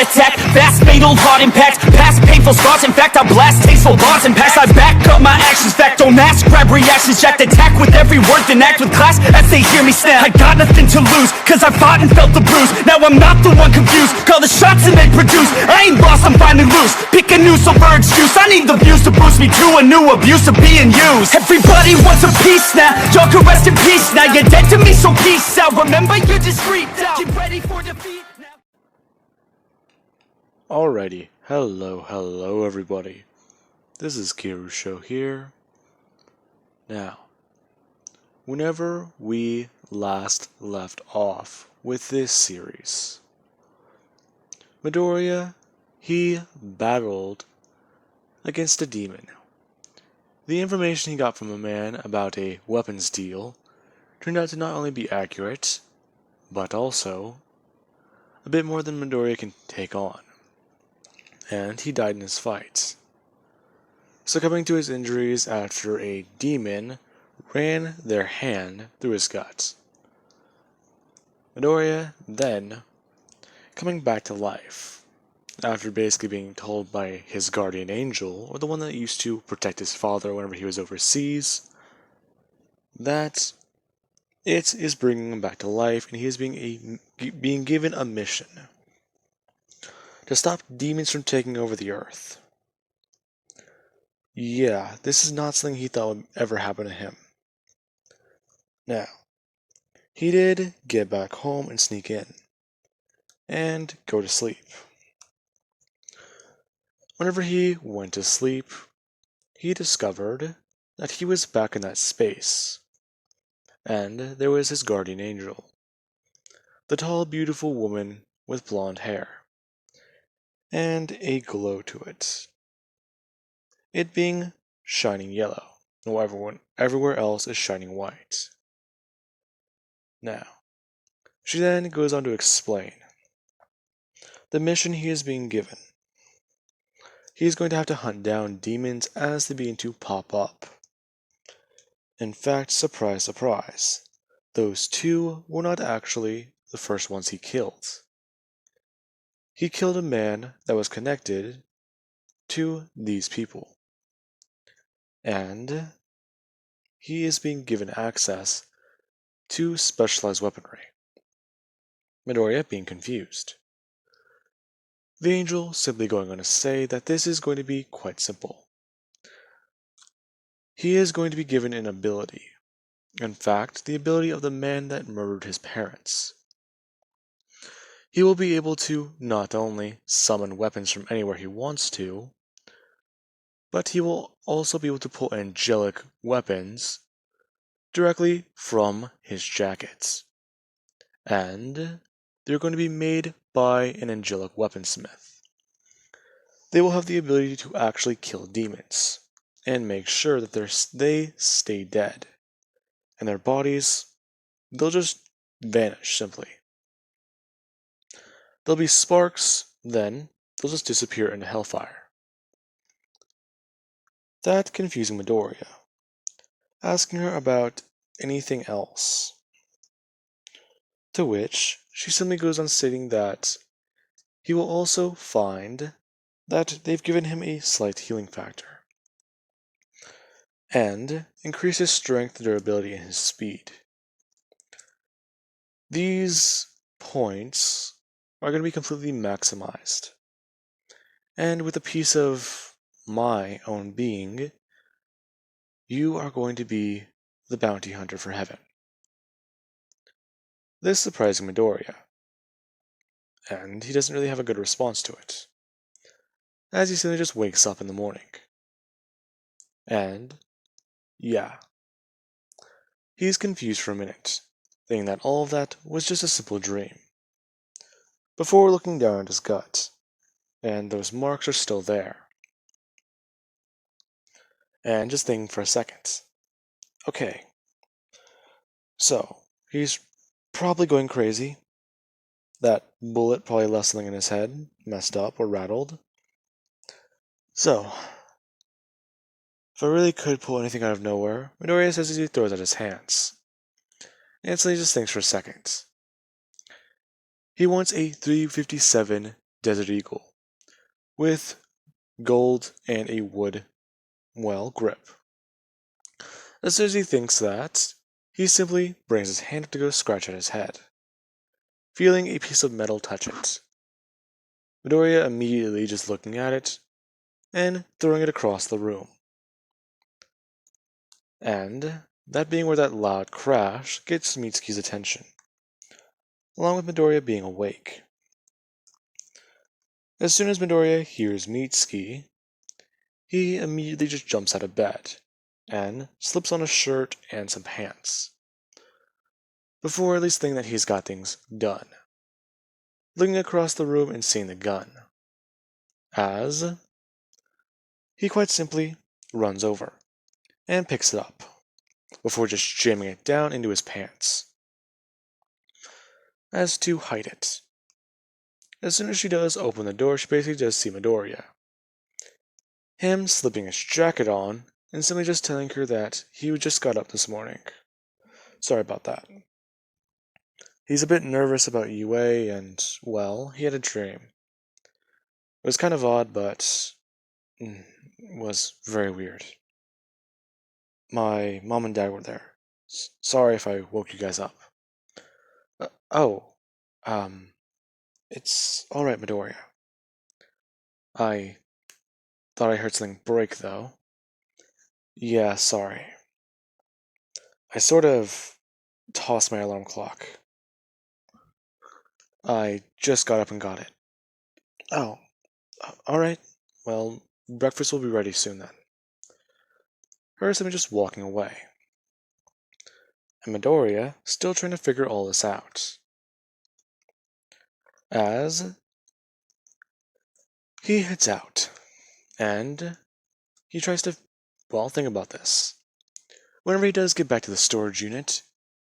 attack, fast fatal heart impact, past painful scars. In fact, I blast tasteful bars and packs. I back up my actions, fact don't ask, grab reactions, jacked attack with every word, then act with class as they hear me snap. I got nothing to lose, cause I fought and felt the bruise. Now I'm not the one confused, call the shots and they produce. I ain't lost, I'm finally loose, pick a new silver excuse. I need the views to boost me to a new abuse of being used. Everybody wants a piece now, y'all can rest in peace now. You're dead to me, so peace out. Remember, you're discreet out. Get ready for defeat now. Alrighty, hello everybody. This is Kirusho here. Now, whenever we last left off with this series, Midoriya, he battled against a demon. The information he got from a man about a weapons deal turned out to not only be accurate, but also a bit more than Midoriya can take on. And he died in his fight, succumbing to his injuries after a demon ran their hand through his gut. Midoriya then coming back to life, after basically being told by his guardian angel, or the one that used to protect his father whenever he was overseas, that it is bringing him back to life, and he is being given a mission to stop demons from taking over the earth. Yeah, this is not something he thought would ever happen to him. Now, he did get back home and sneak in, and go to sleep. Whenever he went to sleep, he discovered that he was back in that space, and there was his guardian angel, the tall, beautiful woman with blonde hair, and a glow to it. It being shining yellow, while everywhere else is shining white. Now, she then goes on to explain the mission he is being given. He is going to have to hunt down demons as they begin to pop up. In fact, surprise, surprise, those two were not actually the first ones he killed. He killed a man that was connected to these people, and he is being given access to specialized weaponry. Midoriya being confused. The angel simply going on to say that this is going to be quite simple. He is going to be given an ability. In fact, the ability of the man that murdered his parents. He will be able to not only summon weapons from anywhere he wants to, but he will also be able to pull angelic weapons directly from his jackets. And they're going to be made by an angelic weaponsmith. They will have the ability to actually kill demons and make sure that they stay dead, and their bodies, they'll just vanish simply. There'll be sparks, then they'll just disappear into hellfire. That confusing Midoriya, asking her about anything else, to which she simply goes on stating that he will also find that they've given him a slight healing factor, and increase his strength, durability, and his speed. These points are going to be completely maximized, and with a piece of my own being, you are going to be the bounty hunter for heaven. This surprising Midoriya, and he doesn't really have a good response to it, as he simply just wakes up in the morning. And, yeah, he's confused for a minute, thinking that all of that was just a simple dream, before looking down at his gut, and those marks are still there. And just thinking for a second, okay, so he's probably going crazy. That bullet probably left something in his head, messed up or rattled. So, if I really could pull anything out of nowhere, Midoriya says as he throws out his hands. And so he just thinks for a second. He wants a 357 desert eagle with gold and a wood, grip. As soon as he thinks that, he simply brings his hand up to go scratch at his head, feeling a piece of metal touch it. Midoriya immediately just looking at it and throwing it across the room. And that being where that loud crash gets Mitsuki's attention, along with Midoriya being awake. As soon as Midoriya hears Mitsuki, he immediately just jumps out of bed and slips on a shirt and some pants, before at least thinking that he's got things done, looking across the room and seeing the gun, as he quite simply runs over and picks it up, before just jamming it down into his pants, as to hide it. As soon as she does open the door, she basically does see Midoriya. Him slipping his jacket on and simply just telling her that he just got up this morning. Sorry about that. He's a bit nervous about UA and, well, he had a dream. It was kind of odd, but was very weird. My mom and dad were there. Sorry if I woke you guys up. Oh, it's alright, Midoriya. I thought I heard something break, though. Yeah, sorry. I sort of tossed my alarm clock. I just got up and got it. Oh, alright. Well, breakfast will be ready soon then. Urasumi just walking away. And Midoriya still trying to figure all this out. As he heads out, and he tries to, think about this. Whenever he does get back to the storage unit,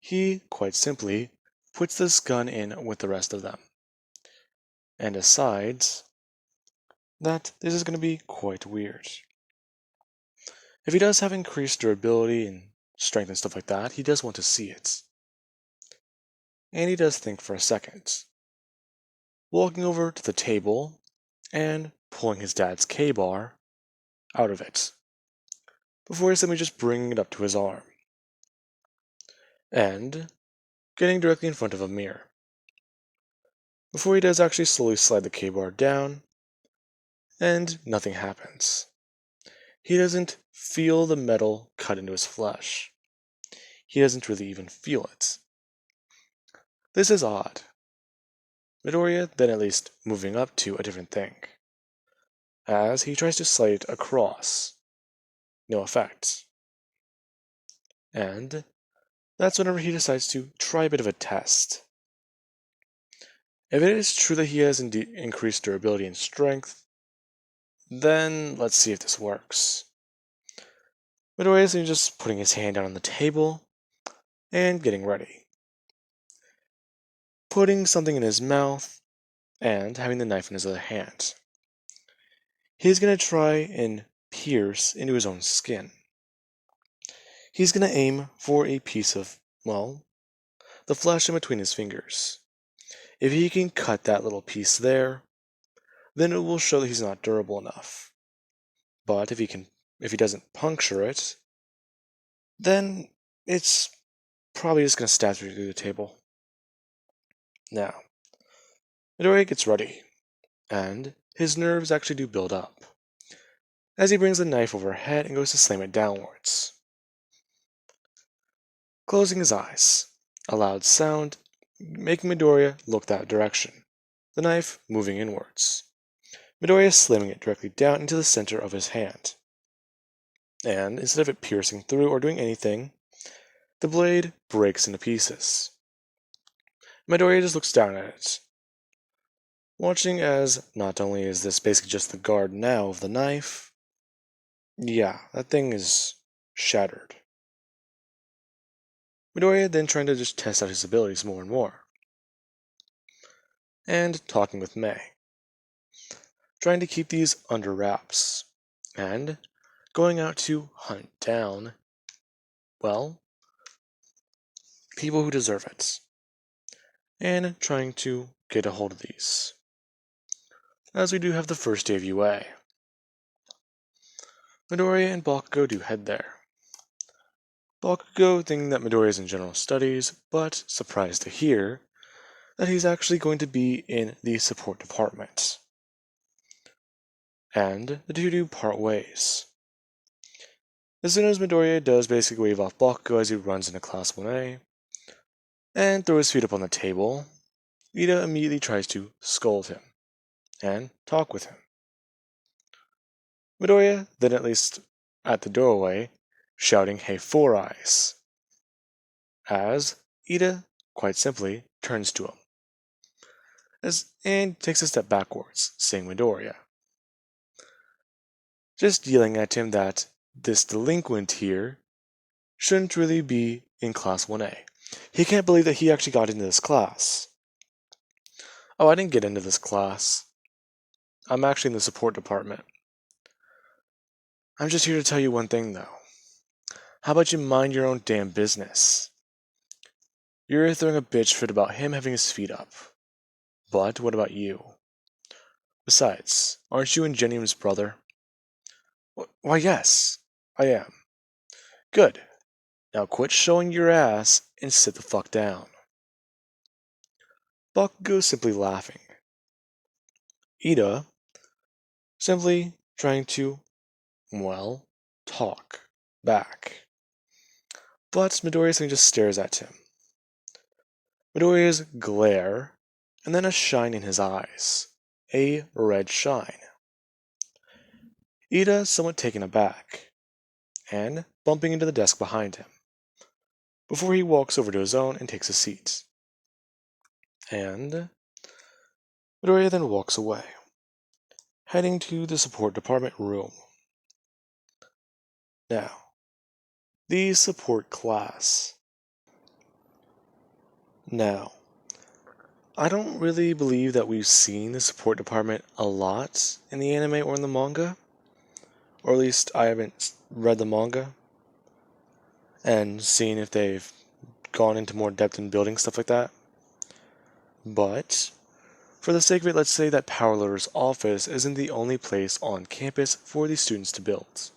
he, quite simply, puts this gun in with the rest of them, and decides that this is going to be quite weird. If he does have increased durability and strength and stuff like that, he does want to see it. And he does think for a second, walking over to the table and pulling his dad's K-bar out of it, before simply just bringing it up to his arm, and getting directly in front of a mirror, before he does actually slowly slide the K-bar down, and nothing happens. He doesn't feel the metal cut into his flesh. He doesn't really even feel it. This is odd. Midoriya then at least moving up to a different thing, as he tries to slide it across. No effect. And that's whenever he decides to try a bit of a test. If it is true that he has indeed increased durability and strength, then let's see if this works. Midoriya is just putting his hand down on the table and getting ready. Putting something in his mouth and having the knife in his other hand. He's going to try and pierce into his own skin. He's going to aim for a piece of, the flesh in between his fingers. If he can cut that little piece there, then it will show that he's not durable enough. But if he doesn't puncture it, then it's probably just going to stab through the table. Now, Midoriya gets ready, and his nerves actually do build up, as he brings the knife overhead and goes to slam it downwards. Closing his eyes, a loud sound making Midoriya look that direction, the knife moving inwards. Midoriya slamming it directly down into the center of his hand. And instead of it piercing through or doing anything, the blade breaks into pieces. Midoriya just looks down at it, watching as not only is this basically just the guard now of the knife, that thing is shattered. Midoriya then trying to just test out his abilities more and more. And talking with Mei. Trying to keep these under wraps. And going out to hunt down, people who deserve it. And trying to get a hold of these. as we do have the first day of UA. Midoriya and Bakugo do head there. Bakugo thinking that Midoriya is in general studies, but surprised to hear that he's actually going to be in the support department. And the two do part ways. As soon as Midoriya does basically wave off Bakugo as he runs into Class 1A, and throw his feet up on the table, Ida immediately tries to scold him, and talk with him. Midoriya then at least at the doorway, shouting "Hey Four Eyes," as Ida, quite simply, turns to him, and takes a step backwards, saying Midoriya. Just yelling at him that this delinquent here shouldn't really be in Class 1A. He can't believe that he actually got into this class. Oh, I didn't get into this class. I'm actually in the support department. I'm just here to tell you one thing, though. How about you mind your own damn business? You're throwing a bitch fit about him having his feet up. But what about you? Besides, aren't you Ingenium's brother? Why, yes, I am. Good. Now quit showing your ass and sit the fuck down. Bakugo simply laughing. Ida simply trying to, well, talk back. But Midoriya just stares at him. Midoriya's glare, and then a shine in his eyes. A red shine. Ida somewhat taken aback, and bumping into the desk behind him, before he walks over to his own and takes a seat. And Midoriya then walks away, heading to the support department room. Now, the support class. Now, I don't really believe that we've seen the support department a lot in the anime or in the manga. Or at least I haven't read the manga and seen if they've gone into more depth in building stuff like that. But, for the sake of it, let's say that Power Loader's office isn't the only place on campus for the students to build.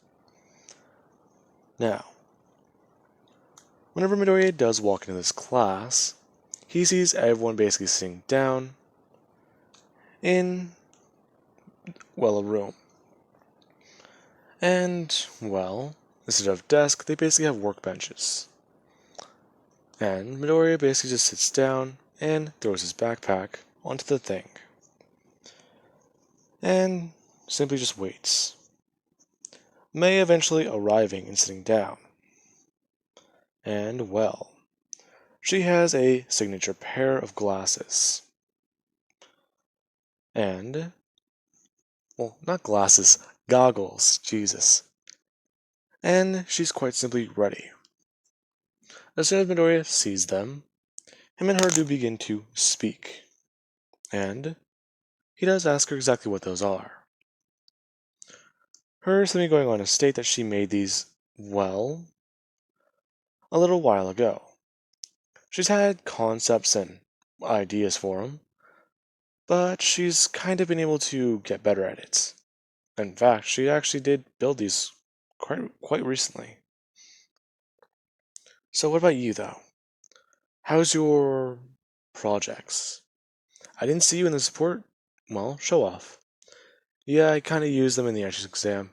Now, whenever Midoriya does walk into this class, he sees everyone basically sitting down in, well, a room. And, well, instead of desk, they basically have workbenches. And Midoriya basically just sits down and throws his backpack onto the thing. And simply just waits. May eventually arriving and sitting down. And, well, she has a signature pair of glasses. And, well, not glasses, goggles, Jesus. And she's quite simply ready. As soon as Midoriya sees them, him and her do begin to speak. And he does ask her exactly what those are. Her simply going on to state that she made these, well, a little while ago. She's had concepts and ideas for them, but she's kind of been able to get better at it. In fact, she actually did build these quite recently. So what about you, though? How's your projects? I didn't see you in the support, well, show off. Yeah, I kind of used them in the entrance exam.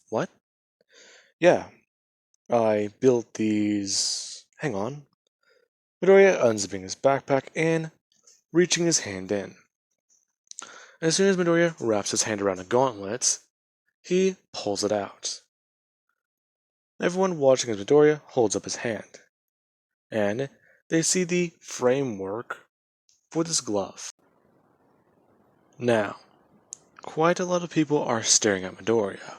What? Yeah, I built these. Hang on. Midoriya unzipping his backpack and reaching his hand in. As soon as Midoriya wraps his hand around a gauntlet, he pulls it out. Everyone watching as Midoriya holds up his hand, and they see the framework for this glove. Now, quite a lot of people are staring at Midoriya,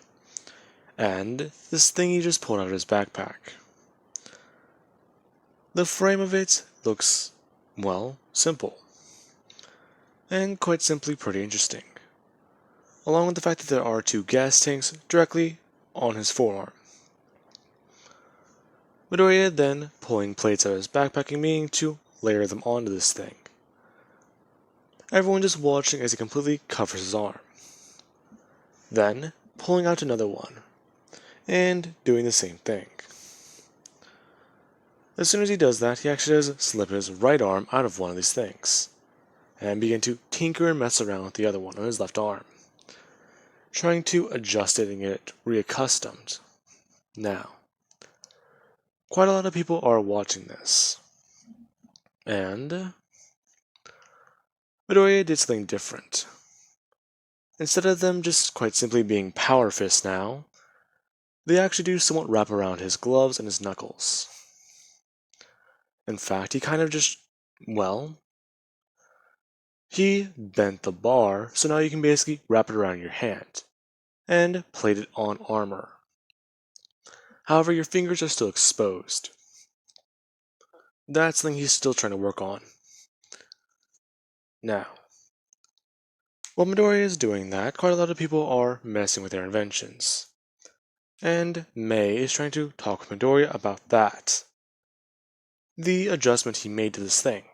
and this thing he just pulled out of his backpack. The frame of it looks, well, simple. And quite simply pretty interesting. Along with the fact that there are two gas tanks directly on his forearm. Midoriya then pulling plates out of his backpack and meaning to layer them onto this thing. everyone just watching as he completely covers his arm. Then, pulling out another one, and doing the same thing. As soon as he does that, he actually does slip his right arm out of one of these things, and begin to tinker and mess around with the other one on his left arm, trying to adjust it and get it reaccustomed. Now, quite a lot of people are watching this, and Midoriya did something different. Instead of them just quite simply being power fists now, they actually do somewhat wrap around his gloves and his knuckles. In fact, he kind of just, well, he bent the bar, so now you can basically wrap it around your hand, and plate it on armor. However, your fingers are still exposed. That's something he's still trying to work on. Now, while Midoriya is doing that, quite a lot of people are messing with their inventions. And May is trying to talk with Midoriya about that. The adjustment he made to this thing.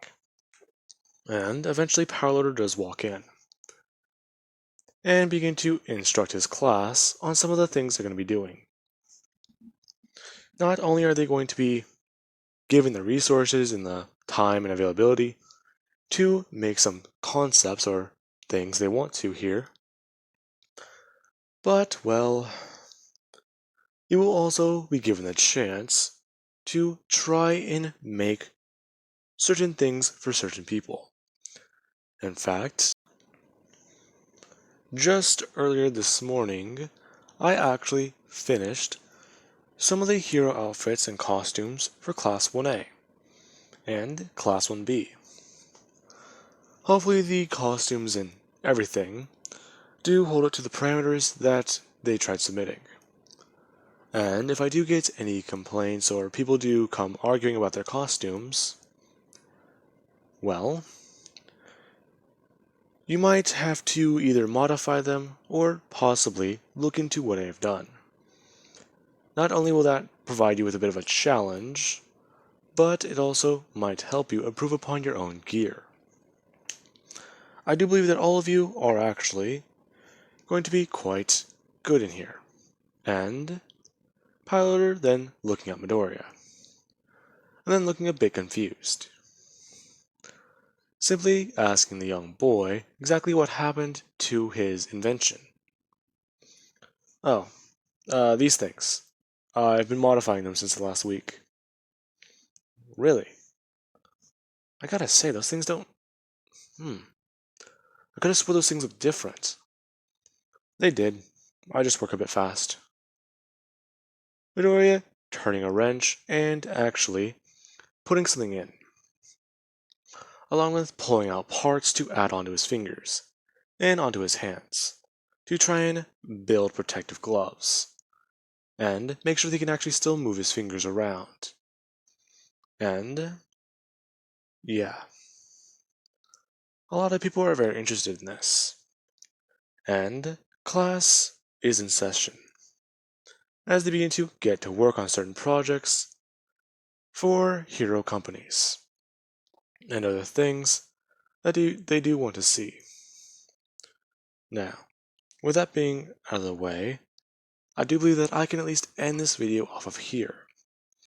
And eventually Powerloader does walk in. And begin to instruct his class on some of the things they're going to be doing. Not only are they going to be given the resources and the time and availability to make some concepts or things they want to here, but, well, you will also be given the chance to try and make certain things for certain people. In fact, just earlier this morning, I actually finished some of the hero outfits and costumes for Class 1A and Class 1B. Hopefully the costumes and everything do hold up to the parameters that they tried submitting. And if I do get any complaints or people do come arguing about their costumes, well, you might have to either modify them or possibly look into what I have done. Not only will that provide you with a bit of a challenge, but it also might help you improve upon your own gear. I do believe that all of you are actually going to be quite good in here. And Piloter then looking at Midoriya, and then looking a bit confused. Simply asking the young boy exactly what happened to his invention. Oh, these things. I've been modifying them since the last week. Really? I gotta say, those things don't... I could've swore those things looked different. They did. I just work a bit fast. Midoriya turning a wrench and actually putting something in, along with pulling out parts to add onto his fingers and onto his hands to try and build protective gloves and make sure he can actually still move his fingers around. And yeah, a lot of people are very interested in this. And class is in session as they begin to get to work on certain projects for hero companies and other things that they do want to see. Now, with that being out of the way, I do believe that I can at least end this video off of here.